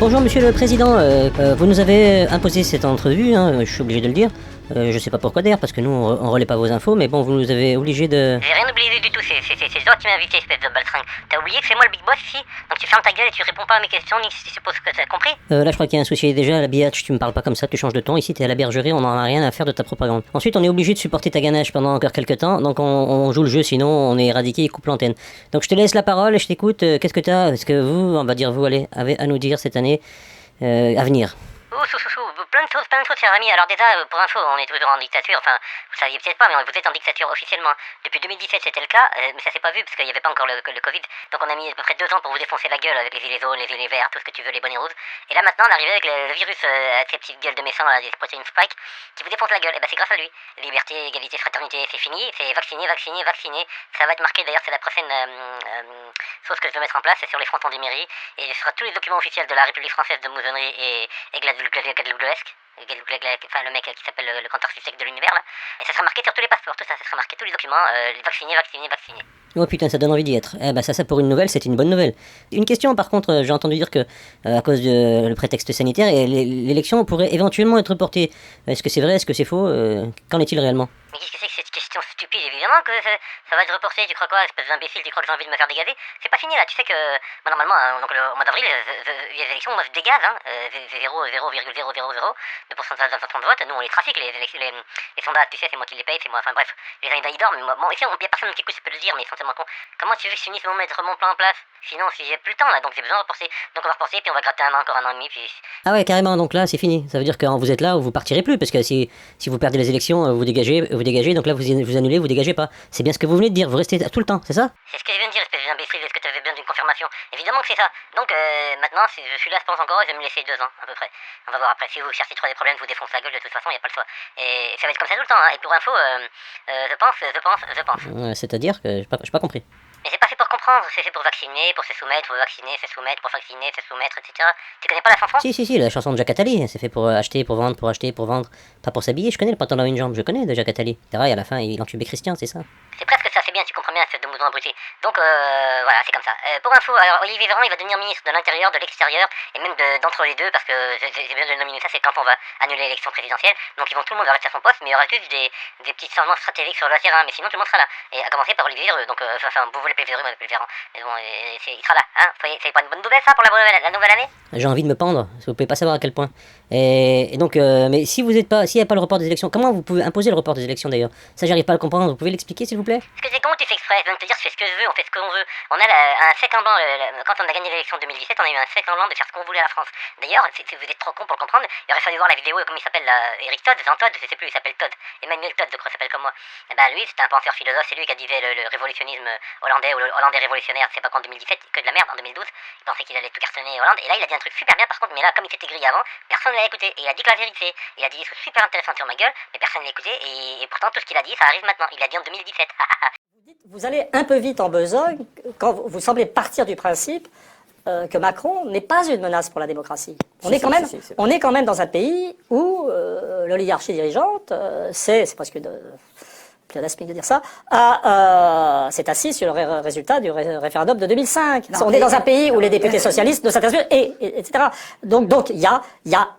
Bonjour Monsieur le Président, vous nous avez imposé cette entrevue, je suis obligé de le dire. Je sais pas pourquoi d'ailleurs, parce que nous on relaie pas vos infos, mais bon, vous nous avez obligé de... J'ai rien oublié du tout, c'est toi qui m'as invité, espèce de baltringue. T'as oublié que c'est moi le big boss ici? Donc tu fermes ta gueule et tu réponds pas à mes questions, ni si tu supposes que t'as compris? Là je crois qu'il y a un souci déjà, la biatch, tu me parles pas comme ça, tu changes de ton, ici t'es à la bergerie, on en a rien à faire de ta propagande. Ensuite on est obligé de supporter ta ganache pendant encore quelques temps, donc on joue le jeu, sinon on est éradiqué et coupe l'antenne. Donc je te laisse la parole et je t'écoute, qu'est-ce que t'as, est-ce que vous, on va dire vous, allez, avez à nous dire cette année à venir? Plein de choses, chers amis. Alors déjà, pour info, on est toujours en dictature, enfin, vous saviez peut-être pas, mais vous êtes en dictature officiellement. Depuis 2017, c'était le cas, mais ça s'est pas vu parce qu'il n'y avait pas encore le Covid. Donc on a mis à peu près 2 ans pour vous défoncer la gueule avec les gilets jaunes, les gilets verts, tout ce que tu veux, les bonnets rouges. Et là maintenant, on est arrivé avec le virus avec ses petites gueules de méchants, là, des protéines spike, qui vous défonce la gueule. Et ben c'est grâce à lui. Liberté, égalité, fraternité, c'est fini, c'est vacciné. Ça va être marqué, d'ailleurs, c'est la prochaine chose que je veux mettre en place, c'est sur les frontons des mairies. Et ce sera tous les documents officiels de la République française de Mousonnerie et Gladouglesque. Enfin le mec qui s'appelle le compte artistique de l'univers là, et ça sera marqué sur tous les passeports, tout ça, ça sera marqué tous les documents, vaccinés. Oh putain, ça donne envie d'y être. Eh ben ça pour une nouvelle, c'est une bonne nouvelle. Une question par contre, j'ai entendu dire que à cause de le prétexte sanitaire, l'élection pourrait éventuellement être reportée. Est-ce que c'est vrai, est-ce que c'est faux, qu'en est-il réellement? Mais qu'est-ce que c'est que cette question stupide? Évidemment que ça va être reporté, tu crois quoi, espèce d'imbécile, tu crois que j'ai envie de me faire dégazer? C'est pas fini là, tu sais que normalement, donc au mois d'avril, les élections, moi je dégage, 0,000 de pourcentage d'intention de vote, nous on les trafique, les sondages, tu sais, c'est moi qui les paye, c'est moi, enfin bref, les candidats ils dorment, mais bon, ici, il y a personne qui écoute, je peux le dire, mais ils sont tellement cons. Comment tu veux que je finisse mettre mon plan en place? Sinon, si j'ai plus le temps là, donc j'ai besoin de reporter. Donc on va reporter, puis on va gratter encore un an et demi, puis... Ah ouais, carrément, donc là c'est fini. Ça veut dire que quand vous êtes là, vous partirez plus, parce que si vous perdez les élections, vous dégagez, donc là vous annulez, vous dégagez pas. C'est bien ce que vous venez de dire, vous restez tout le temps, c'est ça? C'est ce que je viens de dire, espèce d'imbécile, est-ce que tu avais besoin d'une confirmation? Évidemment que c'est ça. Donc maintenant, si je suis là, je pense encore, je vais me laisser 2 ans, à peu près. On va voir après, si vous cherchez trop des problèmes, je vous défonce la gueule, de toute façon, il n'y a pas le choix. Et ça va être comme ça tout le temps, Et pour info, je pense. C'est-à-dire que j'ai pas compris. Mais c'est pas fait pour comprendre, c'est fait pour vacciner, pour se soumettre, pour vacciner, se soumettre, pour vacciner, se soumettre, etc. Tu connais pas la chanson? Si, la chanson de Jacques Attali, c'est fait pour acheter, pour vendre, pas pour s'habiller. Je connais le pantalon à une jambe, je connais de Jacques Attali. Pareil, à la fin, il entubait Christian, c'est ça? C'est presque ça, c'est bien, tu comprends bien, cette de mouton abruti. Donc voilà, c'est comme ça. Pour info, alors Olivier Véran, il va devenir ministre de l'Intérieur, de l'Extérieur, et même d'entre les deux, parce que j'ai besoin de le nominer, ça c'est quand on va annuler l'élection présidentielle. Donc tout le monde va rester à son poste, mais il y aura juste des petits changements stratégiques sur le terrain, mais sinon tout le monde sera là. Et à commencer par Olivier Véran, donc vous l'appelez Véran, moi je l'appelle Véran. Mais bon, il sera là, c'est pas une bonne nouvelle ça pour la nouvelle année? J'ai envie de me pendre, vous pouvez pas savoir à quel point. Et donc, mais s'il n'y a pas le report des élections, comment vous pouvez imposer le report des élections d'ailleurs? Ça, j'arrive pas à le comprendre, vous pouvez l'expliquer s'il vous plaît? Parce que c'est comment tu fais exprès, je viens de te dire, je fais ce que je veux, on fait ce qu'on veut. On a un chèque en blanc, quand on a gagné l'élection 2017, on a eu un chèque en blanc de faire ce qu'on voulait à la France. D'ailleurs, si vous êtes trop con pour le comprendre, il aurait fallu voir la vidéo, comment il s'appelle là, Eric Todd, Jean Todd, je sais plus, il s'appelle Todd, Emmanuel Todd, je crois, s'appelle comme moi. Et ben lui, c'était un penseur philosophe, c'est lui qui a dit le révolutionnisme hollandais, ou le hollandais révolutionnaire, je sais pas quoi, en 2017, que de la merde, en 2012, il pensait qu'il allait tout cartonner Hollande, et là il a dit un truc super bien par contre, mais là comme il s'était grillé avant, personne ne l'a écouté, et il a dit que la vérité, il a dit des trucs super intéressants sur ma gueule, mais personne ne l'a écouté, et pourtant tout ce qu'il a dit, ça arrive maintenant, il l'a dit en 2017. Vous allez un peu vite en besogne quand vous semblez partir du principe que Macron n'est pas une menace pour la démocratie. On est quand même dans un pays où l'oligarchie dirigeante, c'est presque pléonasmique de dire ça, s'est assise sur le résultat du référendum de 2005. On est dans un pays où les députés socialistes ne s'intéressent plus, etc. Donc il y a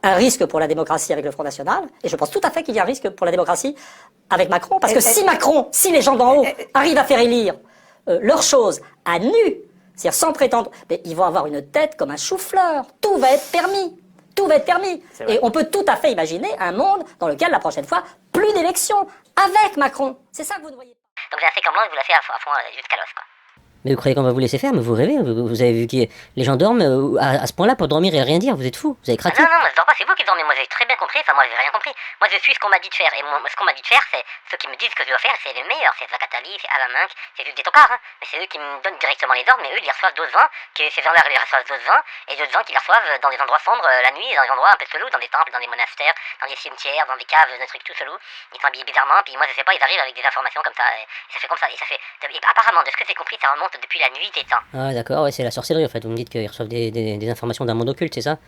un risque pour la démocratie avec le Front National, et je pense tout à fait qu'il y a un risque pour la démocratie avec Macron, parce que si les gens d'en haut arrivent à faire élire leurs choses à nu, c'est-à-dire sans prétendre, mais ils vont avoir une tête comme un chou-fleur. Tout va être permis. Et on peut tout à fait imaginer un monde dans lequel, la prochaine fois, plus d'élections avec Macron. C'est ça que vous ne voyez pas. Donc j'ai un chèque en blanc, il vous l'a fait à fond jusqu'à l'os, quoi. Mais vous croyez qu'on va vous laisser faire? Mais vous rêvez, vous avez vu que les gens dorment à ce point-là pour dormir et rien dire, vous êtes fous, vous avez craqué. Non, moi je dors pas, c'est vous qui dormez, moi j'ai très bien compris, enfin moi j'ai rien compris. Moi je suis ce qu'on m'a dit de faire, et moi, ce qu'on m'a dit de faire, c'est ceux qui me disent ce que je dois faire, c'est les meilleurs, c'est Jacques Attali, c'est Alain Minc, c'est juste des tocards, mais c'est eux qui me donnent directement les ordres, mais eux ils reçoivent d'autres vins, que ces gens-là ils reçoivent d'autres vins, et d'autres vins qu'ils reçoivent dans des endroits sombres la nuit, dans des endroits un peu chelous, dans des temples, dans des monastères, dans des cimetières, dans des caves, des trucs tout chelous, ils sont habillés bizarrement, puis moi je sais pas, ils arrivent avec des informations comme ça, et ça fait comme ça, et apparemment de ce que j'ai compris, ça remonte depuis la nuit des temps. Ah d'accord, ouais, c'est la sorcellerie en fait, vous me dites qu'ils reçoivent des informations d'un monde occulte, c'est ça?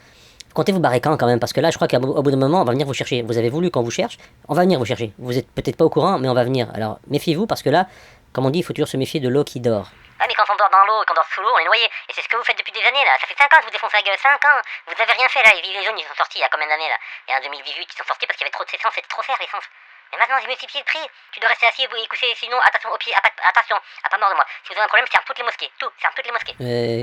Comptez vous barrer quand même, parce que là je crois qu'au bout d'un moment on va venir vous chercher. Vous avez voulu qu'on vous cherche, on va venir vous chercher. Vous êtes peut-être pas au courant, mais on va venir. Alors méfiez-vous, parce que là, comme on dit, il faut toujours se méfier de l'eau qui dort. Ah mais quand on dort dans l'eau et qu'on dort sous l'eau, on est noyé. Et c'est ce que vous faites depuis des années là. Ça fait 5 ans que je vous défonce la gueule, 5 ans. Vous avez rien fait là. Les gilets jaunes ils sont sortis il y a combien d'années là? Et en 2018 ils sont sortis parce qu'il y avait trop de essence, c'était trop cher l'essence. Et maintenant, j'ai multiplié le prix. Tu dois rester assis et coucher, sinon, attention au pied, attention, à pas mordre moi. Si vous avez un problème, ferme toutes les mosquées. Ferme toutes les mosquées.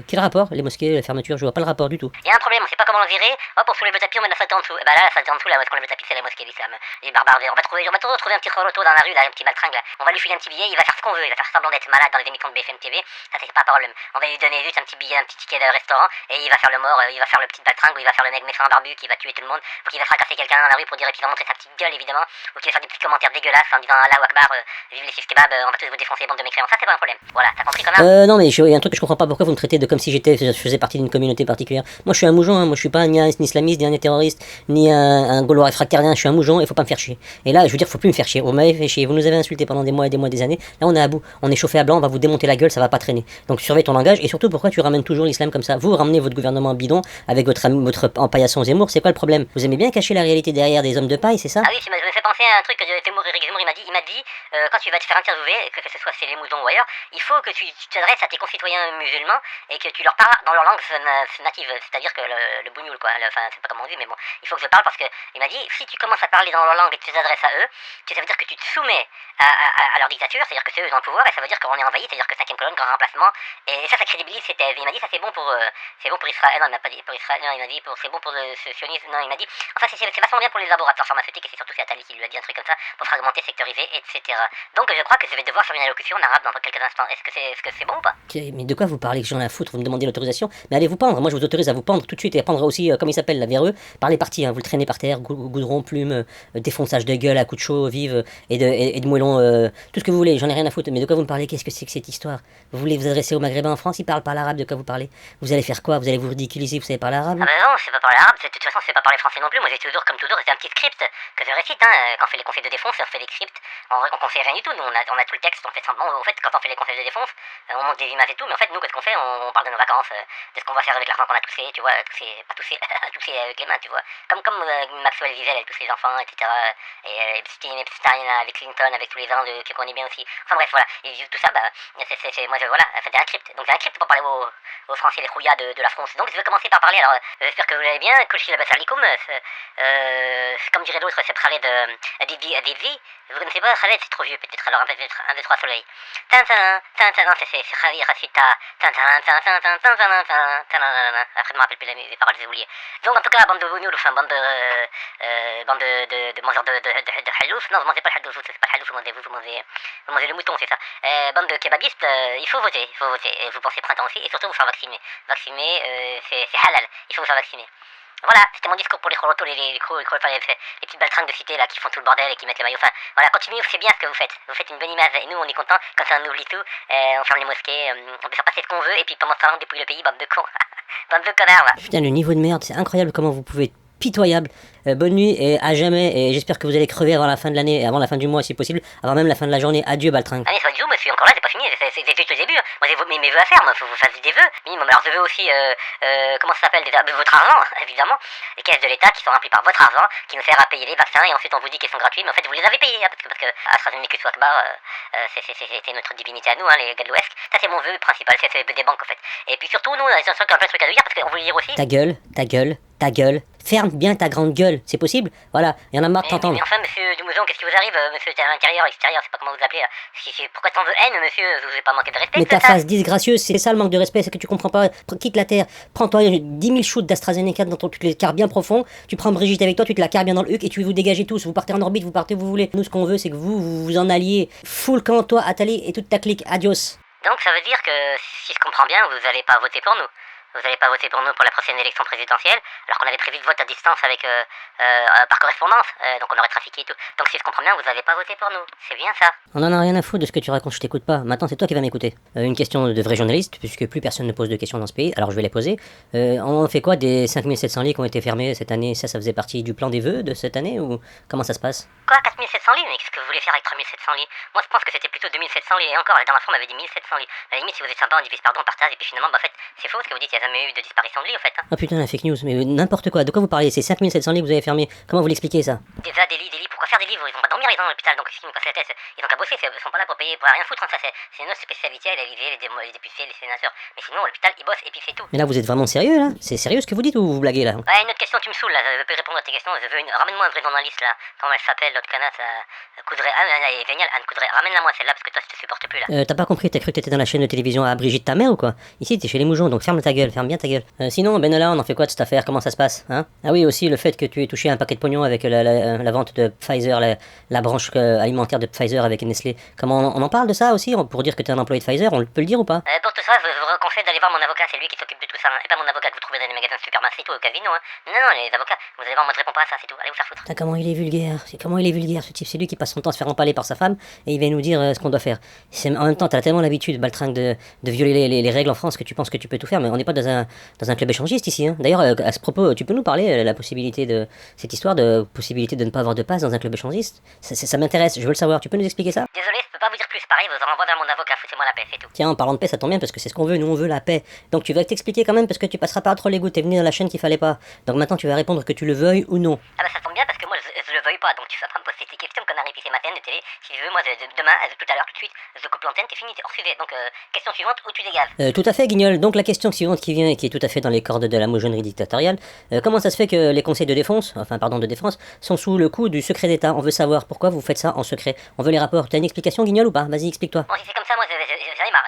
Quel rapport? Les mosquées, la fermeture, je vois pas le rapport du tout. Il y a un problème, on sait pas comment le virer. Hop, on soulève le tapis, on met la salle en dessous. Et bah là, la salle en dessous, là, où est-ce qu'on lève le tapis, c'est la mosquée d'islam. Les barbares, on va trouver un petit roloto dans la rue, là, un petit baltringue, là. On va lui filer un petit billet, il va faire ce qu'on veut. Il va faire semblant d'être malade dans les émissions de BFM TV. Ça, c'est pas un problème. On va lui donner juste un petit billet, un petit ticket de restaurant. Et il va faire le mort, il va faire le petit baltringue, ou il va faire le mec méchant barbu qui va tuer tout le monde. Ou qui va fracasser quelqu'un dans la rue pour dire qu'il va montrer sa petite gueule, évidemment. Ou qui va faire des petits commentaires dégueulasses en disant Allahu Akbar, vive les six kebabs, on va tous vous défoncer, bande de mécréants. Ça, c'est pas un problème. Voilà, t'as compris quand même? Non, mais il y a un truc que je comprends pas, pourquoi vous me traitez de comme si je faisais partie d'une communauté particulière. Moi, je suis un moujon, hein. Moi, je suis pas ni un islamiste, ni un terroriste, ni un gaulois réfractarien. Je suis un moujon, il faut pas me faire chier. Et là, je veux dire, faut plus me faire chier. Vous m'avez fait chier, vous nous avez insulté pendant des mois et des mois, des années. Là, on est à bout, on est chauffé à blanc, on va vous démonter la gueule, ça va pas traîner. Donc, surveille ton langage, et surtout, pourquoi tu ramènes toujours l'islam comme ça? Vous ramenez votre gouvernement bidon avec votre empaillasson Zemmour, c'est quoi le problème? Vous aimez bien cacher la réalité derrière des hommes de paille, c'est ça? Ah oui, ça me fait penser à un truc que Eric Zemmour, il m'a dit, quand tu vas te faire interviewer, que ce soit chez les moutons ou ailleurs, il faut que tu t'adresses à tes concitoyens musulmans et que tu leur parles dans leur langue native, c'est-à-dire que le bougnoul, quoi, enfin, c'est pas comment on dit, mais bon, il faut que je parle parce que, il m'a dit, si tu commences à parler dans leur langue et que tu t'adresses à eux, ça veut dire que tu te soumets à leur dictature, c'est-à-dire que c'est eux qui ont le pouvoir, et ça veut dire qu'on est envahi, c'est-à-dire que 5e colonne, grand remplacement, et ça crédibilise ses thèses. Il m'a dit, ça c'est bon pour Israël, non, il m'a pas dit pour Israël, non, il m'a dit, c'est bon pour le sionisme, non, il m'a dit, enfin, c'est vachement bien pour les laboratoires pharmaceutiques, et c'est surtout c'est Attali qui lui a dit un truc comme ça, pour fragmenter, sectoriser, etc. Donc je crois que je vais devoir faire une allocution en arabe dans quelques instants. Est-ce que c'est bon ou pas? Ok, mais de quoi vous parlez, que j'en ai à foutre? Vous me demandez l'autorisation? Mais allez vous pendre, moi je vous autorise à vous pendre tout de suite et à prendre aussi, comme il s'appelle, la véreux, par les parties, hein. Vous le traînez par terre, goudron, plume, défonçage de gueule à coups de chaud, vive, et de moellon, tout ce que vous voulez, j'en ai rien à foutre. Mais de quoi vous me parlez? Qu'est-ce que c'est que cette histoire? Vous voulez vous adresser aux Maghrébins en France? Ils parlent pas l'arabe, de quoi vous parlez? Vous allez faire quoi? Vous allez vous ridiculiser, vous savez parler arabe? Ah bah non, je sais pas parler arabe, de toute façon je sais pas parler français non plus, moi j'ai toujours, comme toujours, j'ai un petit script que je récite, hein, quand on fait les conseils de défense, on fait des scripts, on conseille rien du tout, nous on a tout le texte, on fait semblant, en fait quand on fait les conseils de défense, on monte des images et tout, mais en fait nous qu'est-ce qu'on fait, on parle de nos vacances, de ce qu'on va faire avec l'argent qu'on a toussé, tu vois, pas toussé, toussé avec les mains, tu vois, comme Maxwell Wiesel avec tous ses enfants, etc., et Epstein avec Clinton, avec tous les gens que connaît bien aussi, enfin bref, voilà, et tout ça, bah, moi voilà, c'est un script, donc j'ai un script pour parler aux Français, les rouillas de la France, donc je vais commencer par parler, alors j'espère que vous allez bien, Kolchi Labassar Likoum, comme dirait l'autre, c'est Khaled Adidvi, vous connaissez pas Khaled, c'est trop vieux peut-être, alors peut-être 1, 2, 3 soleil. Non, c'est Khalid Rafita. Après, je me rappelle plus les paroles, j'ai oublié. Donc, en tout cas, bande de bougnoul, enfin, bande de mangeurs de halouf. Non, vous mangez pas le halouf, c'est pas le halouf, vous mangez le mouton, c'est ça. Bande de kebabistes, il faut voter. Et vous pensez printemps aussi, et surtout vous faire vacciner. Vacciner, c'est halal, il faut vous faire vacciner. Voilà, c'était mon discours pour les chorotos, les petites baltringues de cité là qui font tout le bordel et qui mettent les maillots. Enfin, voilà, continuez, c'est bien ce que vous faites. Vous faites une bonne image et nous on est contents quand ça on oublie tout. On ferme les mosquées, on peut faire passer ce qu'on veut et puis pendant ce temps on dépouille le pays, bande de cons. Bande de connards là. Putain, le niveau de merde, c'est incroyable comment vous pouvez être pitoyable. Bonne nuit et à jamais, et j'espère que vous allez crever avant la fin de l'année et avant la fin du mois si possible, avant même la fin de la journée. Adieu Baltringue. Allez, soyez vous monsieur, encore là, c'est pas fini, c'est juste le début. Moi j'ai mes vœux à faire, moi, faut que vous fassiez des vœux minimum. Alors je veux aussi, comment ça s'appelle déjà, votre argent, évidemment, les caisses de l'État qui sont remplies par votre argent, qui nous sert à payer les vaccins, et ensuite on vous dit qu'ils sont gratuits, mais en fait vous les avez payés, hein, parce que AstraZeneca ou Akbar, c'était notre divinité à nous, hein, les gars de l'Ouest. Ça c'est mon vœu principal, c'est le vœu des banques en fait. Et puis surtout nous, on a des gens qui ont plein de trucs à nous dire, parce qu'on voulait dire aussi... Ta gueule. Ferme bien ta grande gueule, c'est possible? Voilà, il y en a marre de t'entendre. Mais enfin, monsieur Dumouzon, qu'est-ce qui vous arrive? Monsieur, t'es à l'intérieur, extérieur, c'est pas comment vous appelez là. Pourquoi t'en veux haine, monsieur? Je vous ai pas manqué de respect. Mais ta face disgracieuse, c'est ça le manque de respect, c'est que tu comprends pas. Quitte la terre, prends-toi 10 000 shoots d'AstraZeneca dans ton car bien profond, tu prends Brigitte avec toi, tu te la carres bien dans le huc et tu vous dégagez tous. Vous partez en orbite, vous partez où vous voulez. Nous, ce qu'on veut, c'est que vous en alliez. Full camp, toi, Attali et toute ta clique. Adios. Donc ça veut dire que, si je comprends bien, vous allez pas voter pour nous. Vous n'allez pas voter pour nous pour la prochaine élection présidentielle, alors qu'on avait prévu de vote à distance avec par correspondance, donc on aurait trafiqué et tout. Donc si je comprends bien, vous n'allez pas voter pour nous. C'est bien ça. On en a rien à foutre de ce que tu racontes, je t'écoute pas. Maintenant, c'est toi qui vas m'écouter. Une question de vrai journaliste, puisque plus personne ne pose de questions dans ce pays, alors je vais les poser. On fait quoi des 5700 lits qui ont été fermés cette année? Ça faisait partie du plan des vœux de cette année, ou comment ça se passe? Quoi, 4700 lits? Mais qu'est-ce que vous voulez faire avec 3700 lits? Moi je pense que c'était plutôt 2700 lits, et encore, la dernière fois on m'avait dit 1700 lits. À la limite, si vous êtes sympa, on divise par deux, on partage, et puis finalement, bah en fait, c'est faux ce que vous dites, il y a jamais eu de disparition de lit, en fait. Hein. Oh putain, la fake news, mais n'importe quoi. De quoi vous parlez? C'est 5700 lits que vous avez fermés. Comment vous l'expliquez ça? Déjà, des lits, pourquoi faire des livres? Ils vont pas dormir, ils sont dans l'hôpital, donc qu'est-ce qui me casse la tête? Ils ont qu'à bosser, ils sont pas là pour payer, pour rien foutre, hein, ça c'est notre spécialité, les députés, les sénateurs. Mais sinon, à l'hôpital, ils bossent et puis c'est tout. Mais là, vous êtes vraiment sérieux, là? C'est sérieux ce que vous dites ou vous blaguez, là? Ouais, une autre question, tu me saoules, là, je peux répondre à tes questions, ramène-moi un vrai journaliste, là. Comment elle s'appelle, l'autre canasse, Coudray, elle est géniale, Anne Coudray, ramène-la moi celle-là, parce que toi, je te supporte plus, là. T'as pas compris, t'as cru que t'étais dans la chaîne de télévision à Brigitte ta mère ou quoi? Ici, t'es chez les Moujons, donc ferme ta gueule, ferme bien ta gueule. Sinon, Benalla, on en fait quoi de cette affaire? Comment ça se passe, hein? Ah oui, aussi le fait que tu aies touché un paquet de pognon avec la vente de Pfizer, la branche alimentaire de Pfizer avec Nestlé. Comment on en parle de ça aussi? Pour dire que t'es un employé de Pfizer, on peut le dire ou pas? Pour tout ça, je vous conseille d'aller voir mon avocat, c'est lui qui s'occupe de tout ça, hein. Et pas mon avocat que vous trouvez dans les magasins de supermarché et tout, au casino, hein. Non, les avocats, vous allez voir, moi je réponds pas à ça, c'est tout, allez vous faire foutre. Putain, comment il est vulgaire, ce type, c'est lui qui passe son temps à se faire empaler par sa femme et il va nous dire ce qu'on doit faire. En même temps, t'as tellement l'habitude, Baltringue, de violer les règles en France que tu penses que tu peux tout faire, mais on n'est pas dans un club échangiste ici, hein. D'ailleurs, à ce propos, tu peux nous parler de la possibilité de cette histoire de possibilité de ne pas avoir de passe dans un club échangiste? Ça m'intéresse, je veux le savoir, tu peux nous expliquer ça? Désolé, je peux pas vous dire plus, pareil, je vous renvoie vers mon avocat, foutez-moi la paix, c'est tout. Tiens, en parlant de paix, ça tombe bien parce que c'est ce qu'on veut, nous on veut la paix. Donc tu vas t'expliquer quand même parce que tu passeras pas entre les gouttes, t'es venu dans la chaîne qu'il fallait pas. Donc maintenant tu vas répondre que tu le veuilles ou non. Ah bah ça tombe bien parce que moi je le veuille pas, donc tu vas pas me poser ces questions, connard, et puis c'est ma chaîne de télé. Si je veux, moi demain, tout à l'heure, tout de suite, je coupe l'antenne, t'es fini, t'es hors sujet. Donc question suivante, où tu dégages. Tout à fait, Guignol. Donc la question suivante qui vient et qui est tout à fait dans les cordes de la moujonnerie dictatoriale, comment ça se fait que les conseils de défense, sont sous le coup du secret d'État? On veut savoir pourquoi vous faites ça en secret. On veut les rapports. T'as une explication, Guignol, ou pas? Vas-y, explique-toi. Bon, si c'est comme ça, moi j'en ai marre.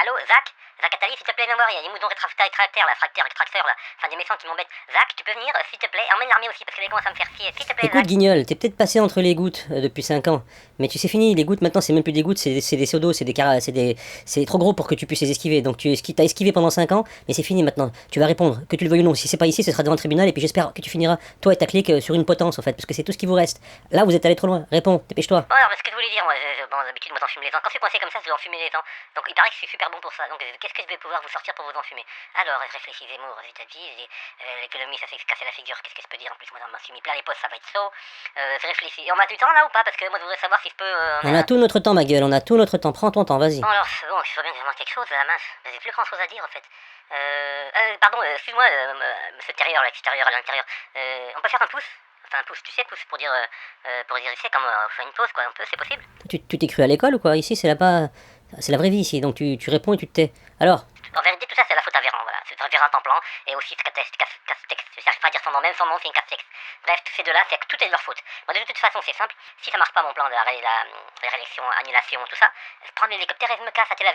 Allô, Zach Attali, s'il te plaît, viens voir, il y a des moutons rétracteurs, là, extracteurs, là. Enfin, des méchants qui m'embêtent. Zach, tu peux venir, s'il te plaît, emmène l'armée aussi, parce que les commencent à me faire chier. S'il te plaît, Écoute, Zach. Guignol, t'es peut-être passé entre les gouttes depuis 5 ans. Mais tu sais fini, les gouttes maintenant c'est même plus des gouttes, c'est des seaux d'eau, c'est trop gros pour que tu puisses les esquiver. Donc t'as esquivé pendant 5 ans, mais c'est fini maintenant. Tu vas répondre, que tu le veuilles ou non. Si c'est pas ici, ce sera devant le tribunal, et puis j'espère que tu finiras, toi et ta clique, sur une potence en fait, parce que c'est tout ce qui vous reste. Là, vous êtes allé trop loin. Réponds, dépêche-toi. Bon, alors, ce que je voulais dire, moi, d'habitude, moi, j'enfume les gens. Quand je suis coincé comme ça, je dois enfumer les gens. Donc, il paraît que je suis super bon pour ça. Donc, qu'est-ce que je vais pouvoir vous sortir pour vous enfumer? Alors, je réfléchis, Zemmour, Zitadji, l'économie, ça s'est cassé la figure. Qu'est-ce que je peux dire? En plus, moi, je m'en suis mis plein les postes, ça va être chaud. Je réfléchis. Et on a du temps là ou pas? Parce que moi, je voudrais savoir si je peux. On a tout notre temps, ma gueule, on a tout notre temps. Prends ton temps, vas-y. Bon, alors, bon, je sais bien que je manque quelque chose, là, mince. J'ai plus grand chose à dire, en fait. Pardon, excuse-moi, monsieur Terrier, l'extérieur, à l'intérieur. On peut faire un pouce? Enfin, un pouce, tu sais, pouce pour dire ici, comme on fait une pause, quoi, un peu, c'est possible? Tu t'es cru à l'école ou quoi? Ici, c'est la vraie vie ici, donc tu réponds et tu te tais. Alors? En vérité, tout ça, c'est la faute à Véran, voilà. C'est Véran Templan, et aussi Castex. J'arrive pas à dire son nom, c'est une Castex. Bref, tous ces deux-là, c'est que tout est de leur faute. Moi, de toute façon, c'est simple. Si ça marche pas, mon plan de la réélection, annulation, tout ça, je prends l'hélicoptère et je me casse à je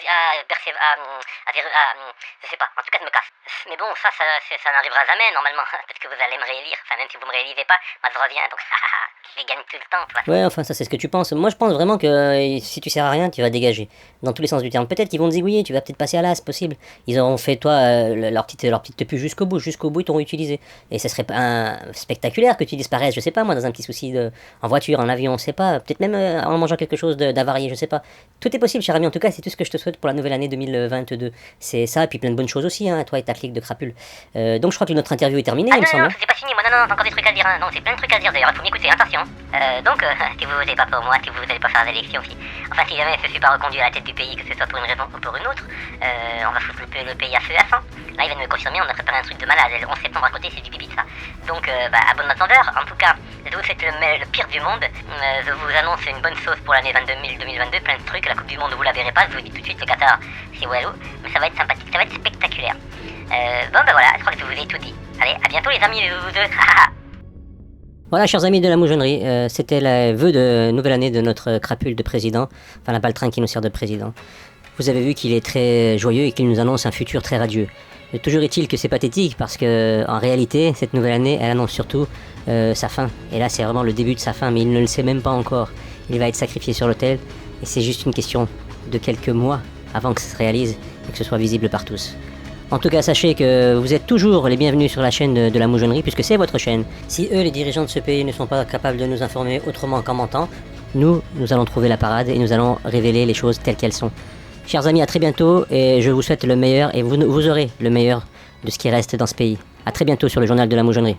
sais pas, en tout cas, je me casse. Mais bon, ça n'arrivera jamais, normalement, parce que vous allez me réélire. Enfin, même si vous me réélisez pas, moi, je reviens, donc, je vais gagner tout le temps, tu vois. Ouais, enfin, ça, c'est ce que tu penses. Moi, je pense vraiment que si tu sers à rien, tu vas dégager. Dans tous les sens du terme. Peut-être qu'ils vont te zigouiller, tu vas peut-être passer à l'as, c'est possible. Ils auront fait, toi, leur petite tepu jusqu'au bout, ils t'auront utilisé. Et ce serait pas spectaculaire que tu disparaisses, je sais pas, moi, dans un petit souci en voiture, en avion, on sait pas. Peut-être même en mangeant quelque chose d'avarié, je sais pas. Tout est possible, cher ami. En tout cas, c'est tout ce que je te souhaite pour la nouvelle année 2022. C'est ça, et puis plein de bonnes choses aussi, hein, toi et ta clique de crapules. Donc, je crois que notre interview est terminée, il me semble. Non, c'est pas fini, moi, non, j'ai encore des trucs à dire, hein. Non, c'est plein de trucs à dire, d'ailleurs, il faut m'écouter, attention. Donc, si vous votez pas pour moi, si vous n'allez pas faire l'élection aussi. Enfin, si jamais je suis pas reconduit à la tête du pays, que ce soit pour une raison ou pour une autre, on va foutre le pays à feu à sang. Là, il vient de me confirmer, on a préparé un truc de malade. Le 11 septembre à côté, c'est du pipi de ça. Donc, à bon entendeur, en tout cas, je vous souhaite le pire du monde. Je vous annonce une bonne sauce pour l'année 2022, plein de trucs. La Coupe du Monde, vous la verrez pas, je vous dis tout de suite, le Qatar, c'est walou. Mais ça va être sympathique, ça va être spectaculaire. Bon, voilà, je crois que je vous ai tout dit. Allez, à bientôt, les amis, vous deux. Voilà, chers amis de la moujonnerie, c'était le vœu de nouvelle année de notre crapule de président, enfin la Baltringue qui nous sert de président. Vous avez vu qu'il est très joyeux et qu'il nous annonce un futur très radieux. Toujours est-il que c'est pathétique parce que, en réalité, cette nouvelle année, elle annonce surtout sa fin. Et là, c'est vraiment le début de sa fin, mais il ne le sait même pas encore. Il va être sacrifié sur l'autel et c'est juste une question de quelques mois avant que ça se réalise et que ce soit visible par tous. En tout cas, sachez que vous êtes toujours les bienvenus sur la chaîne de la moujonnerie, puisque c'est votre chaîne. Si eux, les dirigeants de ce pays, ne sont pas capables de nous informer autrement qu'en mentant, nous allons trouver la parade et nous allons révéler les choses telles qu'elles sont. Chers amis, à très bientôt, et je vous souhaite le meilleur, et vous aurez le meilleur de ce qui reste dans ce pays. À très bientôt sur le journal de la moujonnerie.